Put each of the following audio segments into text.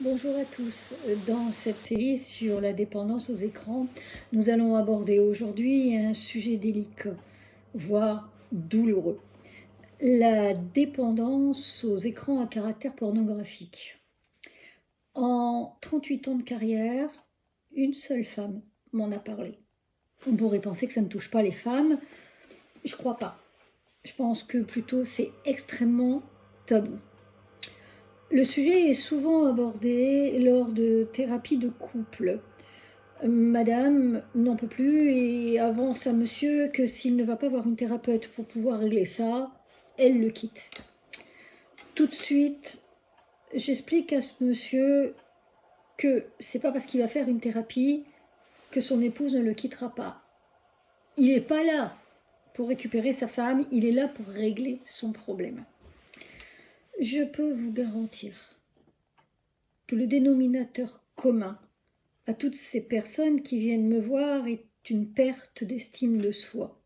Bonjour à tous. Dans cette série sur la dépendance aux écrans, nous allons aborder aujourd'hui un sujet délicat, voire douloureux. La dépendance aux écrans à caractère pornographique. En 38 ans de carrière, une seule femme m'en a parlé. On pourrait penser que ça ne touche pas les femmes. Je crois pas. Je pense que plutôt c'est extrêmement tabou. Le sujet est souvent abordé lors de thérapies de couple. Madame n'en peut plus et avance à monsieur que s'il ne va pas voir une thérapeute pour pouvoir régler ça, elle le quitte. Tout de suite, j'explique à ce monsieur que c'est pas parce qu'il va faire une thérapie que son épouse ne le quittera pas. Il n'est pas là pour récupérer sa femme, il est là pour régler son problème. Je peux vous garantir que le dénominateur commun à toutes ces personnes qui viennent me voir est une perte d'estime de soi.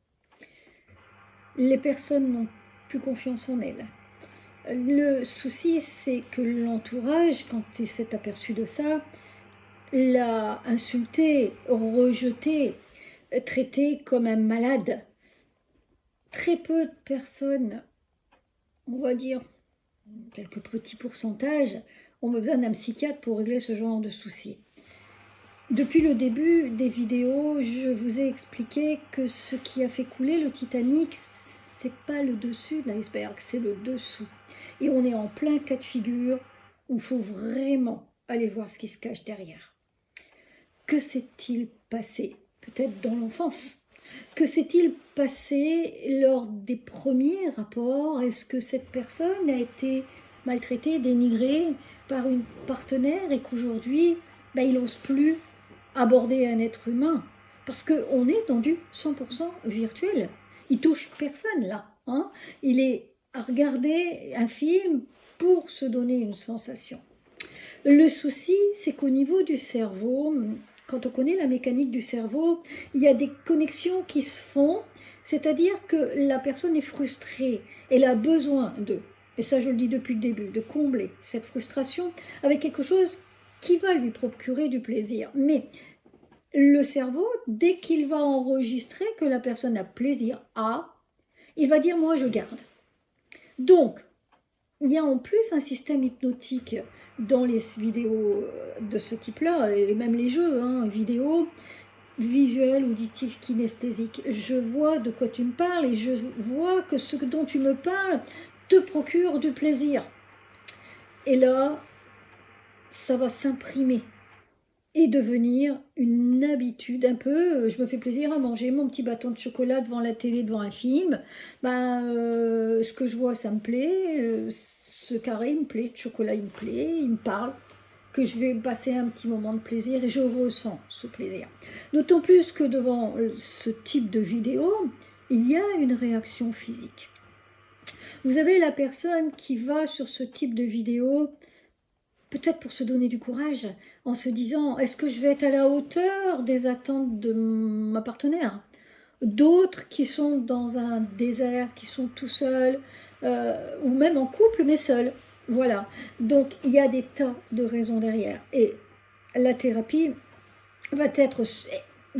Les personnes n'ont plus confiance en elles. Le souci, c'est que l'entourage, quand il s'est aperçu de ça, l'a insulté, rejeté, traité comme un malade. Très peu de personnes, on va dire quelques petits pourcentages, ont besoin d'un psychiatre pour régler ce genre de soucis. Depuis le début des vidéos, je vous ai expliqué que ce qui a fait couler le Titanic, c'est pas le dessus de l'iceberg, c'est le dessous. Et on est en plein cas de figure où il faut vraiment aller voir ce qui se cache derrière. Que s'est-il passé? Peut-être dans l'enfance. Que s'est-il passé lors des premiers rapports? Est-ce que cette personne a été maltraitée, dénigrée par une partenaire et qu'aujourd'hui, il n'ose plus aborder un être humain? Parce qu'on est dans du 100% virtuel. Il touche personne là. Il est à regarder un film pour se donner une sensation. Le souci, c'est qu'au niveau du cerveau, quand on connaît la mécanique du cerveau, il y a des connexions qui se font, c'est-à-dire que la personne est frustrée, elle a besoin et ça je le dis depuis le début, de combler cette frustration avec quelque chose qui va lui procurer du plaisir. Mais le cerveau, dès qu'il va enregistrer que la personne a plaisir à, il va dire « moi je garde ». Donc, il y a en plus un système hypnotique dans les vidéos de ce type-là, et même les jeux, vidéo, visuel, auditif, kinesthésique. Je vois de quoi tu me parles et je vois que ce dont tu me parles te procure du plaisir. Et là, ça va s'imprimer et devenir une habitude un peu. Je me fais plaisir à manger mon petit bâton de chocolat devant la télé, devant un film. Ce que je vois, ça me plaît. Ce carré, il me plaît. Le chocolat, il me plaît. Il me parle. Que je vais passer un petit moment de plaisir et je ressens ce plaisir. D'autant plus que devant ce type de vidéo, il y a une réaction physique. Vous avez la personne qui va sur ce type de vidéo, peut-être pour se donner du courage, en se disant « est-ce que je vais être à la hauteur des attentes de ma partenaire ?» D'autres qui sont dans un désert, qui sont tout seuls, ou même en couple, mais seuls. Voilà. Donc, il y a des tas de raisons derrière. Et la thérapie va être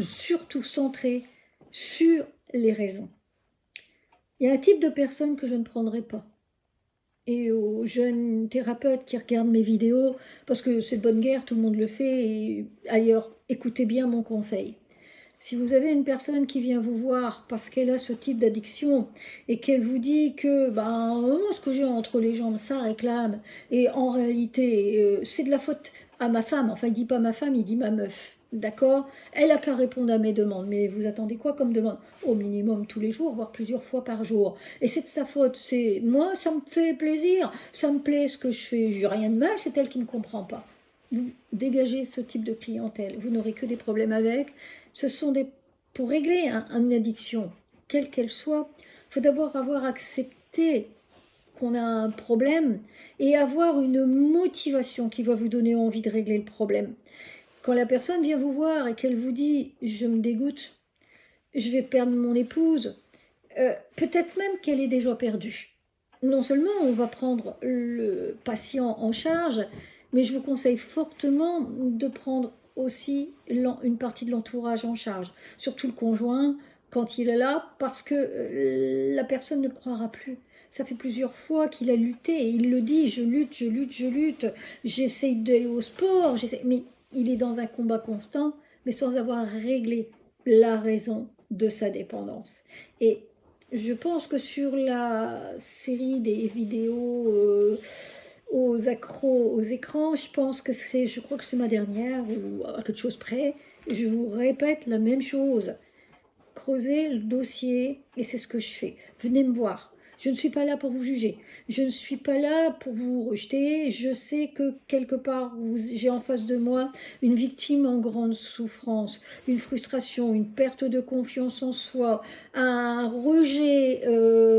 surtout centrée sur les raisons. Il y a un type de personne que je ne prendrai pas. Et aux jeunes thérapeutes qui regardent mes vidéos, parce que c'est de bonne guerre, tout le monde le fait, et ailleurs, écoutez bien mon conseil. Si vous avez une personne qui vient vous voir parce qu'elle a ce type d'addiction et qu'elle vous dit que ce que j'ai entre les jambes, ça réclame, et en réalité, c'est de la faute à ma femme, enfin il dit pas ma femme, il dit ma meuf, d'accord? Elle a qu'à répondre à mes demandes, mais vous attendez quoi comme demande? Au minimum tous les jours, voire plusieurs fois par jour. Et c'est de sa faute, c'est moi, ça me fait plaisir, ça me plaît ce que je fais, j'ai rien de mal, c'est elle qui ne comprend pas. Vous dégagez ce type de clientèle, vous n'aurez que des problèmes avec. Ce sont pour régler une addiction, quelle qu'elle soit, il faut d'abord avoir accepté qu'on a un problème et avoir une motivation qui va vous donner envie de régler le problème. Quand la personne vient vous voir et qu'elle vous dit « je me dégoûte, je vais perdre mon épouse », peut-être même qu'elle est déjà perdue. Non seulement on va prendre le patient en charge, mais je vous conseille fortement de prendre aussi une partie de l'entourage en charge, surtout le conjoint quand il est là, parce que la personne ne le croira plus. Ça fait plusieurs fois qu'il a lutté, et il le dit, je lutte, je lutte, je lutte, j'essaye d'aller au sport, mais il est dans un combat constant, mais sans avoir réglé la raison de sa dépendance. Et je pense que sur la série des vidéos aux accros aux écrans, je crois que c'est ma dernière, ou à quelque chose près, je vous répète la même chose. Creusez le dossier, et c'est ce que je fais. Venez me voir. Je ne suis pas là pour vous juger. Je ne suis pas là pour vous rejeter. Je sais que quelque part, j'ai en face de moi une victime en grande souffrance, une frustration, une perte de confiance en soi, un rejet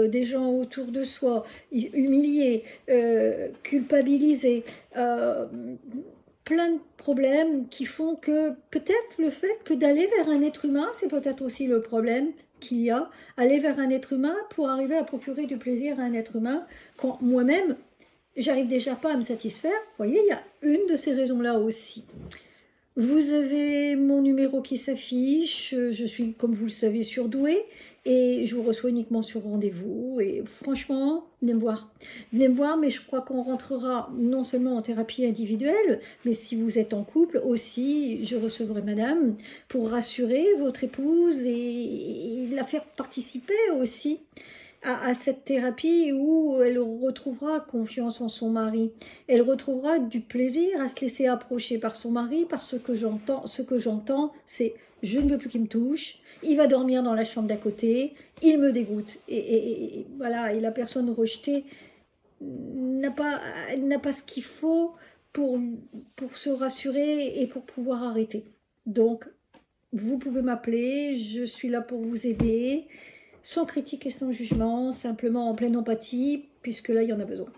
des gens autour de soi, humilié, culpabilisé. Plein de problèmes qui font que peut-être le fait que d'aller vers un être humain, c'est peut-être aussi le problème qu'il y a, aller vers un être humain pour arriver à procurer du plaisir à un être humain, quand moi-même, j'arrive déjà pas à me satisfaire. Vous voyez, il y a une de ces raisons-là aussi. Vous avez mon numéro qui s'affiche, je suis, comme vous le savez, surdouée, et je vous reçois uniquement sur rendez-vous, et franchement, venez me voir. Venez me voir, mais je crois qu'on rentrera non seulement en thérapie individuelle, mais si vous êtes en couple aussi, je recevrai madame pour rassurer votre épouse et la faire participer aussi à cette thérapie où elle retrouvera confiance en son mari. Elle retrouvera du plaisir à se laisser approcher par son mari, parce que j'entends, c'est je ne veux plus qu'il me touche, il va dormir dans la chambre d'à côté, il me dégoûte. Et voilà, et la personne rejetée n'a pas ce qu'il faut pour, pour se rassurer et pour pouvoir arrêter. Donc, vous pouvez m'appeler, je suis là pour vous aider, sans critique et sans jugement, simplement en pleine empathie, puisque là, il y en a besoin.